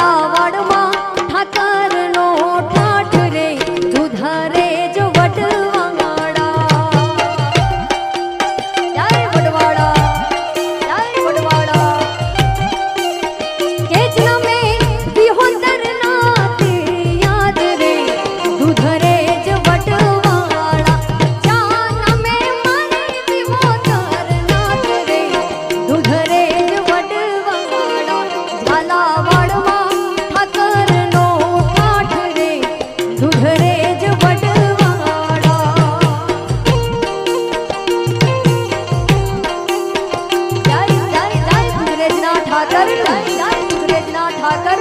ઝાલાવાડમાં ઠાકરનો ઠાઠ રે દુધારે જ વડવાડા જય વડવાડા જય વડવાડા કેજના મે વિહોતર નાતે યાદ રે દુધરે જ વડવાડા જાના મે મારી વિહોતર નાત રે દુધરે જ વડવાડા ઝાલાવાડમાં ઠાકરનો ઠાઠ રે દુધરે જ વડવાડા જય જય જય દુધરેજના ઠાકર જય જય દુધરેજના ઠાકર